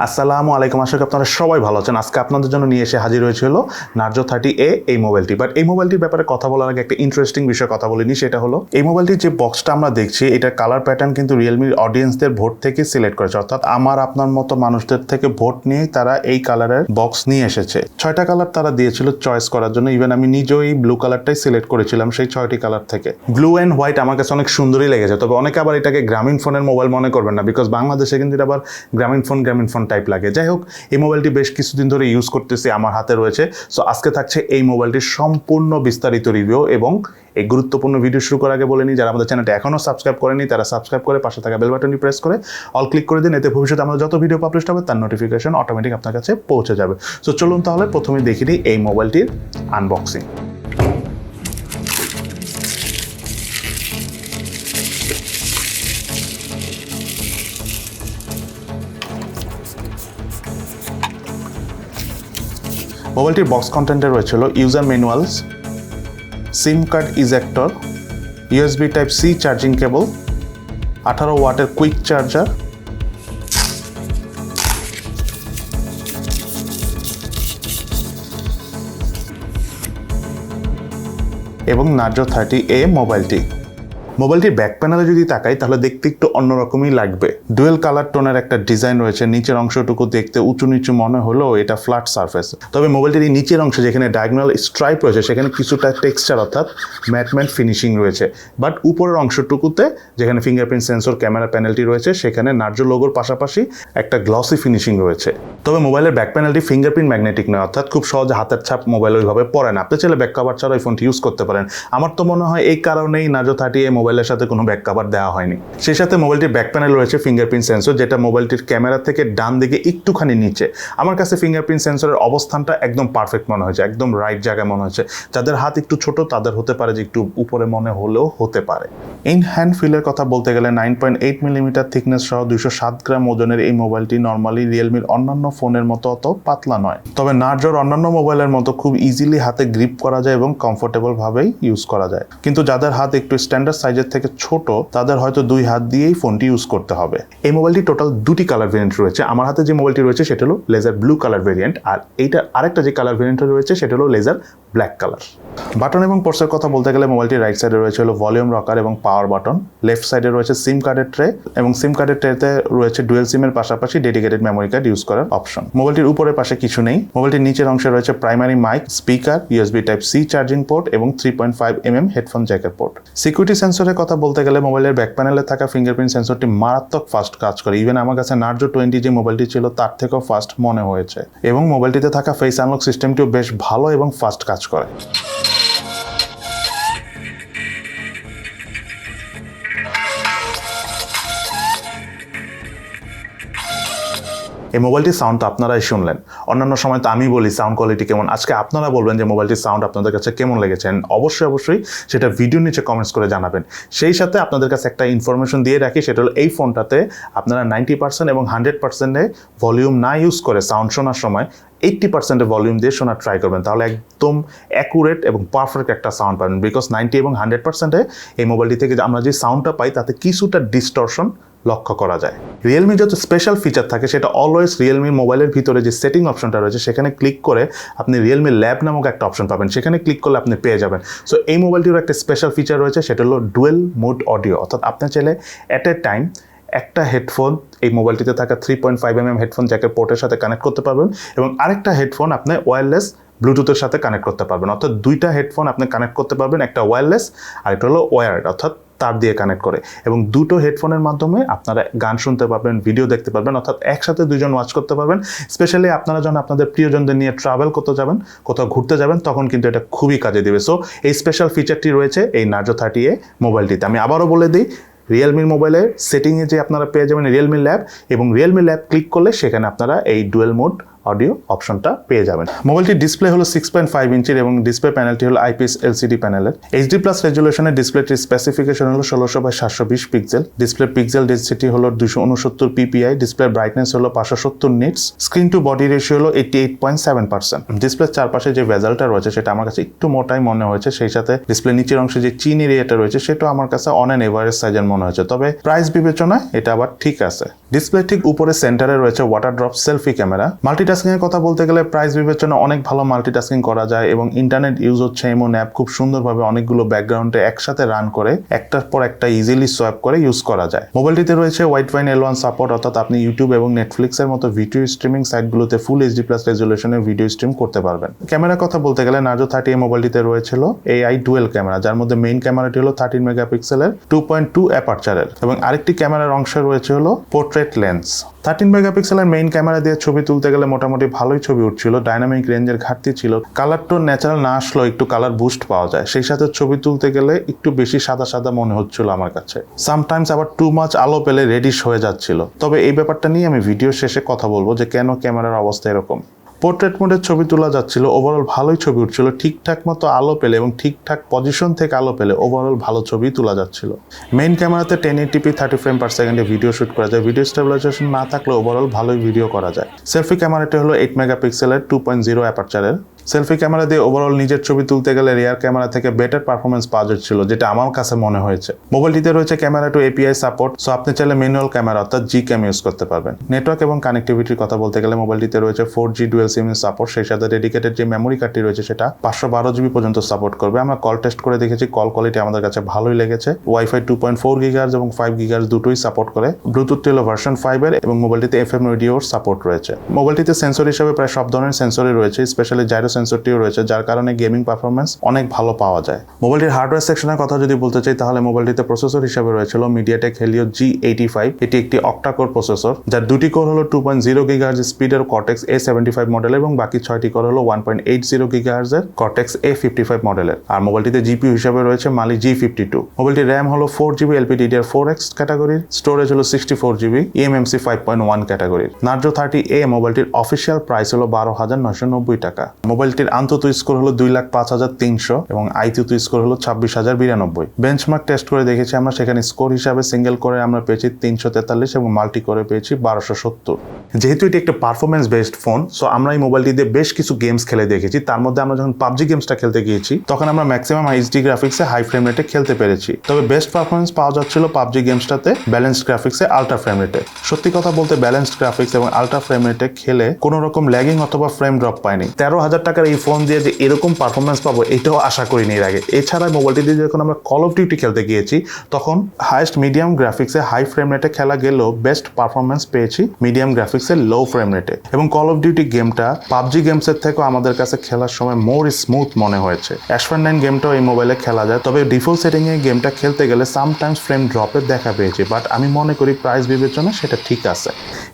আসসালামু আলাইকুম, আশা করি আপনারা সবাই ভালো আছেন। আজকে আপনাদের জন্য নিয়ে এসে হাজির হয়েছিল নার্জো 30A এই মোবাইলটি। বাট এই মোবাইলটির ব্যাপারে কথা বলার আগে একটা ইন্টারেস্টিং বিষয় কথা বলিনি, সেটা হলো এই মোবাইলটির যে বক্সটা আমরা দেখছি এটার কালার প্যাটার্ন কিন্তু রিয়েলমির অডিয়েন্সদের ভোট থেকে সিলেক্ট করেছে, অর্থাৎ আমার আপনার মতো মানুষদের থেকে ভোট নিয়েই তারা এই কালারের বক্স নিয়ে এসেছে। 6টা কালার তারা দিয়েছিল চয়েস করার জন্য। ইভেন আমি নিজেও এই ব্লু কালারটাই সিলেক্ট করেছিলাম সেই 6টি কালার থেকে। ব্লু অ্যান্ড হোয়াইট আমার কাছে অনেক সুন্দরই লেগেছে, তবে অনেকে আবার এটাকে গ্রামীণ ফোনের মোবাইল মনে করবেন না, বিকজ বাংলাদেশে কিন্তু এটা আবার গ্রামীণ ফোন টাইপ লাগে। যাই হোক, এই মোবাইলটি বেশ কিছুদিন ধরে ইউজ করতেছি, আমার হাতে রয়েছে। সো আজকে থাকছে এই মোবাইলটির সম্পূর্ণ বিস্তারিত রিভিউ। এবং এই গুরুত্বপূর্ণ ভিডিও শুরু করার আগে বলে নিই, যারা আমাদের চ্যানেলটা এখনও সাবস্ক্রাইব করেনি তারা সাবস্ক্রাইব করে পাশে থাকা বেল বাটনটি প্রেস করে অল ক্লিক করে দিন। এতে ভবিষ্যতে আমরা যত ভিডিও পাবলিশ হবে তার নোটিফিকেশন অটোমেটিক আপনার কাছে পৌঁছে যাবে। সো চলুন তাহলে প্রথমে দেখে নিই এই মোবাইলটির আনবক্সিং। মোবাইলটির বক্স কন্টেন্টে রয়েছিল user manuals, SIM card ejector, USB type C charging cable, 18 ওয়াটের কুইক চার্জার, এবং নার্জো 30A মোবাইলটির ব্যাক প্যানেলে যদি তাকাই তাহলে দেখতে একটু অন্যরকমই লাগবে। ডুয়েল কালার টোনের একটা ডিজাইন রয়েছে। নিচের অংশটুকু দেখতে উঁচু নিচু মনে হলেও এটা ফ্ল্যাট সারফেস। তবে মোবাইলটির এই নিচের অংশে যেখানে ডায়াগোনাল স্ট্রাইপ রয়েছে সেখানে কিছুটা টেক্সচার অর্থাৎ ম্যাট ফিনিশিং রয়েছে। বাট উপরের অংশটুকুতে যেখানে ফিঙ্গারপ্রিন্ট সেন্সর ক্যামেরা প্যানেলটি রয়েছে সেখানে নার্জো লোগোর পাশাপাশি একটা গ্লসি ফিনিশিং রয়েছে। তবে মোবাইলের ব্যাক প্যানেলটি ফিঙ্গারপ্রিন্ট ম্যাগনেটিক নয়, অর্থাৎ খুব সহজে হাতের ছাপ মোবাইল ওইভাবে পড়ে না। আপনি চাইলে ব্যাক কভার ছাড়া এই ফোনটি ইউজ করতে পারেন। আমার তো মনে হয় এই কারণেই নার্জো 30A মোবাইলের সাথে কোনো ব্যাক কভার দেওয়া হয়নি। সেই সাথে মোবাইলটির ব্যাক প্যানেল রয়েছে ফিঙ্গারপ্রিন্ট সেন্সর, যেটা মোবাইলটির ক্যামেরা থেকে ডান দিকে একটুখানি নিচে। আমার কাছে ফিঙ্গারপ্রিন্ট সেন্সরের অবস্থানটা একদম পারফেক্ট মনে হয়েছে, একদম রাইট জায়গায় মনে হচ্ছে। যাদের হাত একটু ছোট তাদের হতে পারে যে একটু উপরে মনে হলেও হতে পারে। ইন হ্যান্ড ফিলের কথা বলতে গেলে 9.8 মিলিমিটার থিকনেস সহ 207 গ্রাম ওজনের এই মোবাইলটি নর্মালি রিয়েলমির অন্যান্য ফোনের মতো অত পাতলা নয়। তবে নার্জোর অন্যান্য মোবাইলের মতো খুব ইজিলি হাতে গ্রিপ করা যায় এবং কমফোর্টেবল ভাবেই ইউজ করা যায়। কিন্তু যাদের হাত একটু স্ট্যান্ডার্ড সাইজের থেকে ছোট তাদের হয়তো 2 হাত দিয়েই ফোনটি ইউজ করতে হবে। এই মোবাইলটি টোটাল 2টি কালার ভেরিয়েন্ট রয়েছে। আমার হাতে যে মোবাইলটি রয়েছে সেটা হলো লেজার ব্লু কালার ভেরিয়েন্ট, আর এইটা আরেকটা যে কালার ভেরিয়েন্ট রয়েছে সেটা হলো লেজার ব্ল্যাক কালার। বাটন এবং পোর্টসের কথা বলতে গেলে মোবাইলটির রাইট সাইডে রয়েছে হলো ভলিউম রকার এবং পাওয়ার বাটন। লেফট সাইডে রয়েছে সিম কার্ডের ট্রে এবং সিম কার্ডের ট্রেতে রয়েছে ডুয়েল সিমের পাশাপাশি ডেডিকেটেড মেমোরি কার্ড ইউজ করার অপশন। মোবাইলটির উপরের পাশে কিছু নেই। মোবাইলটির নিচের অংশে রয়েছে primary mic, speaker, USB type C charging port এবং 3.5mm হেডফোন জ্যাকের পোর্ট। সিকিউরিটি সেন্সরের কথা বলতে গেলে মোবাইলের ব্যাক প্যানেলে থাকা ফিঙ্গারপ্রিন্ট সেন্সরটি মারাত্মক ফাস্ট কাজ করে। ইভেন আমার কাছে নার্জো 20 যে মোবাইলটি ছিল তার থেকেও ফাস্ট মনে হয়েছে। এবং মোবাইলটিতে থাকা ফেস আনলক সিস্টেমটিও বেশ ভালো এবং ফাস্ট কাজ করে। এই মোবাইলটির সাউন্ড তো আপনারাই শুনলেন। অন্যান্য সময় তো আমি বলি সাউন্ড কোয়ালিটি কেমন, আজকে আপনারা বলবেন যে মোবাইলটির সাউন্ড আপনাদের কাছে কেমন লেগেছে। অবশ্যই সেটা ভিডিও নিচে কমেন্টস করে জানাবেন। সেই সাথে আপনাদের কাছে একটা ইনফরমেশন দিয়ে রাখি, সেটা হলো এই ফোনটাতে আপনারা 90% এবং 100%-এ ভলিউম না ইউজ করে সাউন্ড শোনার সময় 80% ভলিউম দিয়ে শোনার ট্রাই করবেন, তাহলে একদম অ্যাকুরেট এবং পারফেক্ট একটা সাউন্ড পাবেন। বিকজ 90 এবং 100%-এ এই মোবাইলটি থেকে আমরা যে সাউন্ডটা পাই তাতে কিছুটা ডিস্টরশন লক্ষ্য করা যায়। রিয়েলমি যত স্পেশাল ফিচার থাকে সেটা অলওয়েজ রিয়েলমি মোবাইলের ভিতরে যে সেটিং অপশনটা রয়েছে সেখানে ক্লিক করে আপনি রিয়েলমি ল্যাব নামক একটা অপশন পাবেন, সেখানে ক্লিক করলে আপনি পেয়ে যাবেন। সো এই মোবাইলটির একটা স্পেশাল ফিচার রয়েছে, সেটা হলো ডুয়েল মোড অডিও, অর্থাৎ আপনি চাইলে অ্যাট এ টাইম একটা হেডফোন এই মোবাইলটিতে থাকা 3.5mm হেডফোন জ্যাকের পোর্টের সাথে কানেক্ট করতে পারবেন এবং আরেকটা হেডফোন আপনি ওয়্যারলেস ব্লুটুথের সাথে কানেক্ট করতে পারবেন। অর্থাৎ 2টা হেডফোন আপনি কানেক্ট করতে পারবেন, একটা ওয়্যারলেস আর একটা হলো ওয়্যার্ড অর্থাৎ তার দিয়ে কানেক্ট করে। এবং 2টো হেডফোনের মাধ্যমে আপনারা গান শুনতে পারবেন, ভিডিও দেখতে পারবেন, অর্থাৎ একসাথে 2জন ওয়াচ করতে পারবেন। স্পেশালি আপনারা যখন আপনাদের প্রিয়জনদের নিয়ে ট্রাভেল করতে যাবেন, কোথাও ঘুরতে যাবেন, তখন কিন্তু এটা খুবই কাজে দেবে। সো এই স্পেশাল ফিচারটি রয়েছে এই নার্জো 30A মোবাইলটিতে। আমি আবারও বলে দিই, রিয়েলমির মোবাইলের সেটিংয়ে যে আপনারা পেয়ে যাবেন রিয়েলমি ল্যাব, এবং রিয়েলমি ল্যাব ক্লিক করলে সেখানে আপনারা এই ডুয়েল মোড অডিও অপশনটা পেয়ে যাবেন। মোবাইলটির ডিসপ্লে হলো 6.5 ইঞ্চির এবং ডিসপ্লে প্যানেলটি হলো আইপিএস এলসিডি প্যানেলের। এইচডি প্লাস রেজুলেশনের ডিসপ্লেটির স্পেসিফিকেশন হলো 1600/720 পিক্সেল। ডিসপ্লে পিক্সেল ডেন্সিটি হলো 269 পিপিআই। ডিসপ্লে ব্রাইটনেস হলো 570 nits. Screen to body ratio হলো 88.7%। ডিসপ্লের চারপাশে যে ভেজালটা রয়েছে সেটা আমার কাছে একটু মোটাই মনে হয়েছে। সেই সাথে ডিসপ্লে নিচের অংশে যে চিন এরিয়াটা রয়েছে সেটাও আমার কাছে অন অ্যান এভারেজ সাইজের মনে হয়েছে। তবে প্রাইস বিবেচনায় এটা আবার ঠিক আছে। ডিসপ্লে ঠিক উপরে সেন্টারে রয়েছে water drop selfie camera. Multitasking এর কথা বলতে গেলে প্রাইস বিবেচনা অনেক ভালো মাল্টিটাস্কিং করা যায় এবং ইন্টারনেট ইউজ হচ্ছে এমন অ্যাপ খুব সুন্দরভাবে অনেকগুলো ব্যাকগ্রাউন্ডে একসাথে রান করে একটার পর একটা ইজিলি সোয়াইপ করে ইউজ করা যায়। মোবাইলটিতে রয়েছে ওয়াইড-ফাইন L1 সাপোর্ট, অর্থাৎ আপনি ইউটিউব এবং নেটফ্লিক্সের মতো ভিডিও স্ট্রিমিং সাইটগুলোতে ফুল HD+ রেজুলেশনের ভিডিও স্ট্রিম করতে পারবেন। ক্যামেরার কথা বলতে গেলে Narzo 30A মোবাইলটিতে রয়েছিল AI ডুয়েল ক্যামেরা, যার মধ্যে মেইন ক্যামেরাটি হলো 13 মেগাপিক্সেলের 2.2 অ্যাপারচারের এবং আরেকটি ক্যামেরার অংশ রয়েছে হলো পোর্ট্রেট লেন্স। 13 মেগাপিক্সেলের মেইন ক্যামেরা দিয়ে ছবি তুলতে গেলে মোটামুটি ভালোই ছবি উঠছিল, ডাইনামিক রেঞ্জের ঘাটতি ছিল, কালার টোন ন্যাচারাল না আসলেও একটু কালার বুস্ট পাওয়া যায়, সেই সাথে ছবি তুলতে গেলে একটু বেশি সাদা সাদা মনে হচ্ছিল আমার কাছে, সামটাইমস আবার টু মাচ আলো পেলে রেডিশ হয়ে যাচ্ছিল। তবে এই ব্যাপারটা নিয়ে আমি ভিডিও শেষে কথা বলবো যে কেন ক্যামেরার অবস্থা এরকম। পোর্ট্রেট মোডে ছবি তোলা যাচ্ছিল, ওভারঅল ভালোই ছবি উঠছিল, ঠিকঠাক মতো আলো পেলে এবং ঠিকঠাক পজিশন থেকে আলো পেলে ওভারঅল ভালো ছবি তোলা যাচ্ছিল। মেইন ক্যামেরাতে 1080p 30 ফ্রেম পার সেকেন্ডে ভিডিও শুট করা যায়, ভিডিও স্টেবিলাইজেশন না থাকলে ওভারঅল ভালোই ভিডিও করা যায়। সেলফি ক্যামেরাটি হলো 8 মেগাপিক্সেলের 2.0 অ্যাপারচারের। সেলফি ক্যামেরা দিয়ে ওভারঅল নিজের ছবি তুলতে গেলে রিয়ার ক্যামেরা থেকে বেটার পারফরমেন্স পাওয়া যাচ্ছিল, যেটা আমার কাছে মনে হয়েছে। মোবাইলটিতে রয়েছে camera two API support, so আপনি চাইলে ম্যানুয়াল ক্যামেরা অর্থাৎ Gcam ইউজ করতে পারবেন। নেটওয়ার্ক এবং কানেক্টিভিটির কথা বলতে গেলে মোবাইলটিতে রয়েছে 4G ডুয়াল সিম সাপোর্ট, সেই সাথে ডেডিকেটেড যে মেমোরি কার্ডটি রয়েছে সেটা 512 GB পর্যন্ত সাপোর্ট করবে। আমরা কল টেস্ট করে দেখেছি, কল কোয়ালিটি আমাদের কাছে ভালোই লেগেছে। ওয়াইফাই 2.4 GHz এবং 5 GHz দুটোই সাপোর্ট করে। ব্লুটুথ হলো ভার্সন 5 এর এবং মোবাইলটিতে FM রেডিওর সাপোর্ট রয়েছে। মোবাইলটিতে সেন্সর হিসেবে প্রায় সব ধরনের সেন্সরই রয়েছে, স্পেশালি জাইরো সেন্সরটিও রয়েছে, যার কারণে গেমিং পারফরমেন্স অনেক ভালো পাওয়া যায়। মোবাইলটির হার্ডওয়্যার সেকশনের কথা যদি বলতে চাই তাহলে মোবাইলটিতে প্রসেসর হিসেবে রয়েছিল MediaTek Helio G85। এটি একটি অক্টা কোর প্রসেসর, যার দুটি কোর হলো 2.0 GHz স্পিডের Cortex A75 মডেল এবং বাকি 6টি কোর হলো 1.80 GHz এর Cortex A55 মডেলের। আর মোবাইলটিতে GPU হিসেবে রয়েছে Mali G52। মোবাইলটির RAM হলো 4GB LPDDR4X ক্যাটাগরির, স্টোরেজ হলো 64GB eMMC 5.1 ক্যাটাগরির। Narzo 30A মোবাইলটির অফিসিয়াল প্রাইস হলো 12,990 টাকা। মোবাইলটির আন্তত স্কোর হলো 2,05,300 এবং আইকিউ স্কোর হলো 26,092। বেঞ্চমার্ক টেস্ট করে দেখেছি আমরা, সেখানে স্কোর হিসাবে সিঙ্গেল করে আমরা পেয়েছি 343 এবং মাল্টি করে পেয়েছি 1270। যেহেতু এটি একটা পারফরমেন্স বেসড ফোন, সো আমরা এই মোবাইলটি দিয়ে বেশ কিছু গেমস খেলে দেখেছি। তার মধ্যে আমরা যখন PUBG গেমসটা খেলতে গিয়েছি তখন আমরা ম্যাক্সিমাম HD গ্রাফিক্সে হাই ফ্রেম রেটে খেলতে পেরেছি। তবে বেস্ট পারফরমেন্স পাওয়া যাচ্ছিল PUBG গেমসটাতে ব্যালেন্সড গ্রাফিক্সে আল্ট্রা ফ্রেম রেটে। সত্যি কথা বলতে ব্যালেন্সড গ্রাফিক্স এবং আল্ট্রা ফ্রেম রেটে খেলে কোনো রকম ল্যাগিং অথবা ফ্রেম ড্রপ পায়নি। 13,000 টাকার এই ফোন দিয়ে যে এরকম পারফরমেন্স পাবো এটাও আশা করিনি এর আগে। এছাড়া মোবাইলটি দিয়ে যখন আমরা কল অফ ডিউটি খেলতে গিয়েছি তখন হাইয়েস্ট মিডিয়াম গ্রাফিক্সে হাই ফ্রেম রেটে খেলা গেলেও বেস্ট পারফরমেন্স পেয়েছি মিডিয়াম গ্রাফিক্সে লো ফ্রেম রেটে। এবং কল অফ ডিউটি গেমটা PUBG গেমসের থেকেও আমাদের কাছে খেলার সময় মোর স্মুথ মনে হয়েছে। H9 গেমটাও এই মোবাইলে খেলা যায়, তবে ডিফল্ট সেটিংয়ে গেমটা খেলতে গেলে সামটাইমস ফ্রেম ড্রপের দেখা পেয়েছি, বাট আমি মনে করি প্রাইস বিবেচনা সেটা ঠিক আছে।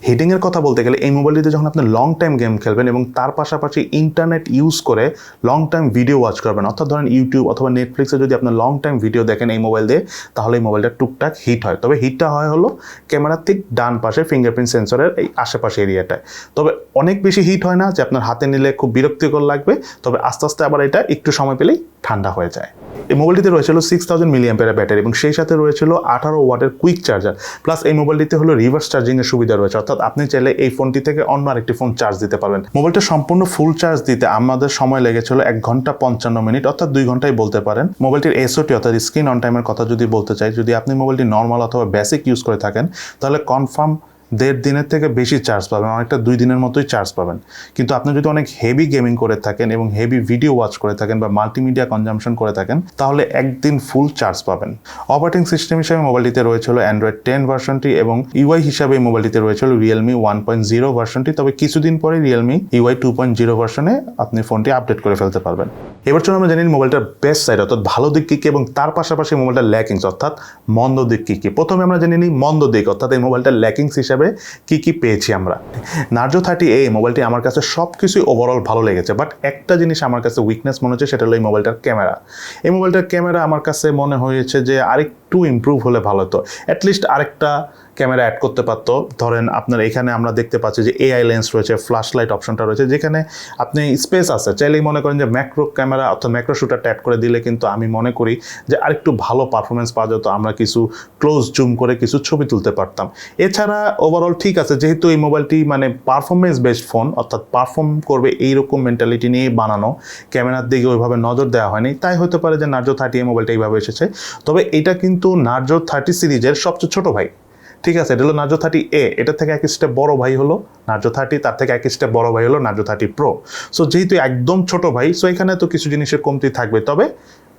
হিটিং এর কথা বলতে গেলে এই মোবাইলটিতে যখন আপনি লং টাইম গেম খেলবেন এবং তার পাশাপাশি ইন্টারনেট ইউজ করে লং টাইম ভিডিও ওয়াচ করবেন, অর্থাৎ ধরেন ইউটিউব অথবা নেটফ্লিক্সে যদি আপনি লং টাইম ভিডিও দেখেন এই মোবাইল দিয়ে, তাহলে এই মোবাইলটা টুকটাক হিট হয়। তবে হিটটা হয় হলো ক্যামেরার ঠিক ডান পাশে ফিঙ্গারপ্রিন্ট সেন্সরের এই আশেপাশে এরিয়াটায়। তবে অনেক বেশি হিট হয় না যে আপনার হাতে নিলে খুব বিরক্তিকর লাগবে, তবে আস্তে আস্তে আবার এটা একটু সময় পেলেই ঠান্ডা হয়ে যায়। এই মোবাইলটিতে রয়েছিল 6000 মিলিঅ্যাম্পিয়ারের ব্যাটারি এবং সেই সাথে রয়েছিল 18 ওয়াটের কুইক চার্জার, প্লাস এই মোবাইলটিতে হলো রিভার্স চার্জিং এর সুবিধা রয়েছে, অর্থাৎ আপনি চাইলে এই ফোনটি থেকে অন্য আরেকটি ফোন চার্জ দিতে পারবেন। মোবাইলটা সম্পূর্ণ ফুল চার্জ দিতে আমাদের সময় লেগেছিল 1 ঘন্টা 55 মিনিট, অর্থাৎ 2 ঘন্টাই বলতে পারেন। মোবাইলটির SOT অর্থাৎ স্ক্রিন অন টাইমের কথা যদি বলতে চাই, যদি আপনি মোবাইলটি নর্মাল অথবা বেসিক ইউজ করে থাকেন তাহলে কনফার্ম 1.5 দিনের থেকে বেশি চার্জ পাবেন, অনেকটা 2 দিনের মতোই চার্জ পাবেন। কিন্তু আপনি যদি অনেক হেভি গেমিং করে থাকেন এবং হেভি ভিডিও ওয়াচ করে থাকেন বা মাল্টিমিডিয়া কনজাম্পশন করে থাকেন তাহলে 1 দিন ফুল চার্জ পাবেন। অপারেটিং সিস্টেম হিসেবে মোবাইলটিতে রয়েছিল Android 10 ভার্সনটি এবং UI হিসাবে মোবাইলটিতে রয়েছিল Realme 1.0 ভার্সনটি, তবে কিছুদিন পরে Realme UI 2.0 ভার্সনে আপনি ফোনটি আপডেট করে ফেলতে পারবেন। এবার চলুন আমরা জানি মোবাইলটার বেস্ট সাইড অর্থাৎ ভালো দিক কী এবং তার পাশাপাশি মোবাইলটার ল্যাকিংস অর্থাৎ মন্দ দিক কী। প্রথমে আমরা জেনে নিই মন্দ দিক, অর্থাৎ এই মোবাইলটার ল্যাকিংস হিসাবে কি পেয়েছি আমরা। Narzo 30A মোবাইলটি আমার কাছে সব কিছুই ওভারঅল ভালো লেগেছে, বাট একটা জিনিস আমার কাছে উইকনেস মনে হচ্ছে, সেটা হলো এই মোবাইলটার ক্যামেরা। এই মোবাইলটার ক্যামেরা আমার কাছে মনে হয়েছে যে আরেকটু ইমপ্রুভ হলে ভালো হতো, অ্যাটলিস্ট আরেকটা ক্যামেরা অ্যাড করতে পারতো। ধরেন আপনার এখানে আমরা দেখতে পাচ্ছি যে AI লেন্স রয়েছে, ফ্ল্যাশ লাইট অপশনটা রয়েছে, যেখানে আপনি স্পেস আছে, চাইলেই মনে করেন যে ম্যাক্রো ক্যামেরা অর্থাৎ ম্যাক্রো শুটারটা অ্যাড করে দিলে কিন্তু আমি মনে করি যে আরেকটু ভালো পারফরমেন্স পাওয়া যেত, আমরা কিছু ক্লোজ জুম করে কিছু ছবি তুলতে পারতাম। এছাড়া ওভারঅল ঠিক আছে, যেহেতু এই মোবাইলটি মানে পারফরমেন্স বেসড ফোন অর্থাৎ পারফর্ম করবে এইরকম মেন্টালিটি নিয়ে বানানো, ক্যামেরার দিকে ওইভাবে নজর দেওয়া হয়নি, তাই হতে পারে যে Narzo 30A মোবাইলটা এইভাবে এসেছে। তবে এটা কিন্তু Narzo 30 সিরিজের সবচেয়ে ছোট ভাই, ঠিক আছে, এটা হলো নার্জো 30A, এটা থেকে এক স্টেপ বড় ভাই হলো নার্জো 30, তার থেকে এক স্টেপ বড় ভাই হলো নার্জো 30 প্রো। সো যেহেতু একদম ছোট ভাই, সো এখানে তো কিছু জিনিসের কমতি থাকবে, তবে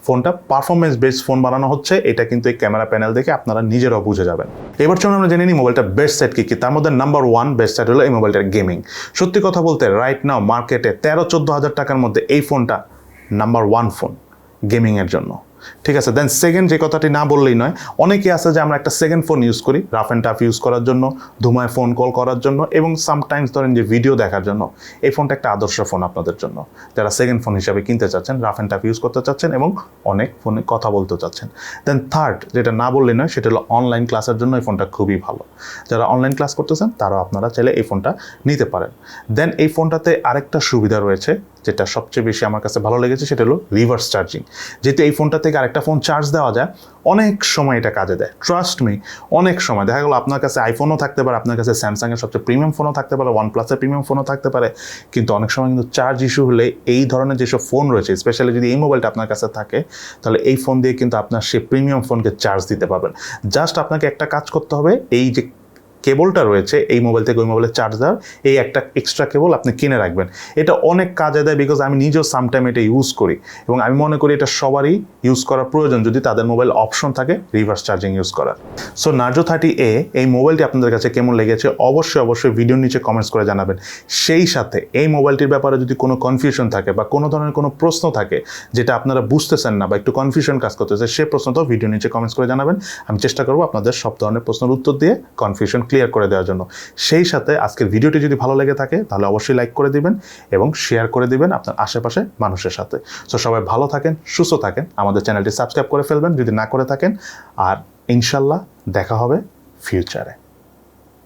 ফোনটা পারফরমেন্স বেসড ফোন বানানো হচ্ছে, এটা কিন্তু এই ক্যামেরা প্যানেল দেখে আপনারা নিজেরাও বুঝে যাবেন। এবার চলুন আমরা জেনে নিই মোবাইলটা বেস্ট সাইড কী কী। তার মধ্যে নাম্বার 1 বেস্ট সাইড হলো এই মোবাইলটার গেমিং। সত্যি কথা বলতে রাইট নাও মার্কেটে 13-14 হাজার টাকার মধ্যে এই ফোনটা নাম্বার 1 ফোন গেমিংয়ের জন্য। ঠিক আছে, দেন সেকেন্ড যে কথাটি না বললেই নয়, অনেকে আছে যে আমরা একটা সেকেন্ড ফোন ইউজ করি রাফ অ্যান্ড টাফ ইউজ করার জন্য, ধুমায় ফোন কল করার জন্য, এবং সামটাইমস ধরেন যে ভিডিও দেখার জন্য। এই ফোনটা একটা আদর্শ ফোন আপনাদের জন্য, যারা সেকেন্ড ফোন হিসাবে কিনতে চাচ্ছেন, রাফ অ্যান্ড টাফ ইউজ করতে চাচ্ছেন এবং অনেক ফোনে কথা বলতে চাচ্ছেন। দেন থার্ড যেটা না বললেই নয়, সেটা হলো অনলাইন ক্লাসের জন্য এই ফোনটা খুবই ভালো। যারা অনলাইন ক্লাস করতেছেন তারাও আপনারা চাইলে এই ফোনটা নিতে পারেন। দেন এই ফোনটাতে আরেকটা সুবিধা রয়েছে যেটা সবচেয়ে বেশি আমার কাছে ভালো লেগেছে, সেটা হলো রিভার্স চার্জিং। যেহেতু এই ফোনটা থেকে আরেকটা ফোন চার্জ দেওয়া যায়, অনেক সময় এটা কাজে দেয়, ট্রাস্ট মি। অনেক সময় দেখা গেলো আপনার কাছে আইফোনও থাকতে পারে, আপনার কাছে স্যামসাংয়ের সবচেয়ে প্রিমিয়াম ফোনও থাকতে পারে, OnePlus-এর প্রিমিয়াম ফোনও থাকতে পারে, কিন্তু অনেক সময় কিন্তু চার্জ ইস্যু হলে এই ধরনের যেসব ফোন রয়েছে, স্পেশালি যদি এই মোবাইলটা আপনার কাছে থাকে, তাহলে এই ফোন দিয়ে কিন্তু আপনার সেই প্রিমিয়াম ফোনকে চার্জ দিতে পারবেন। জাস্ট আপনাকে একটা কাজ করতে হবে, এই যে কেবলটা রয়েছে এই মোবাইল থেকে ওই মোবাইলে চার্জ দেওয়ার, এই একটা এক্সট্রা কেবল আপনি কিনে রাখবেন। এটা অনেক কাজে দেয়, বিকজ আমি নিজেও সামটাইম এটা ইউজ করি এবং আমি মনে করি এটা সবারই ইউজ করা প্রয়োজন যদি তাদের মোবাইল অপশন থাকে রিভার্স চার্জিং ইউজ করার। সো নার্জো 30A এই মোবাইলটি আপনাদের কাছে কেমন লেগেছে অবশ্যই ভিডিওর নিচে কমেন্টস করে জানাবেন। সেই সাথে এই মোবাইলটির ব্যাপারে যদি কোনো কনফিউশন থাকে বা কোনো ধরনের কোনো প্রশ্ন থাকে যেটা আপনারা বুঝতেছেন না বা একটু কনফিউশন কাজ করতেছে, সেই প্রশ্নটাও ভিডিও নিচে কমেন্টস করে জানাবেন। আমি চেষ্টা করবো আপনাদের সব ধরনের প্রশ্নের উত্তর দিয়ে কনফিউশন ক্লিয়ার করে দেওয়ার জন্য। সেই সাথে আজকের ভিডিওটি যদি ভালো লেগে থাকে তাহলে অবশ্যই লাইক করে দিবেন এবং শেয়ার করে দিবেন আপনার আশেপাশে মানুষের সাথে। সো সবাই ভালো থাকেন, সুস্থ থাকেন, আমাদের চ্যানেলটি সাবস্ক্রাইব করে ফেলবেন যদি না করে থাকেন, আর ইনশাল্লাহ দেখা হবে ফিউচারে।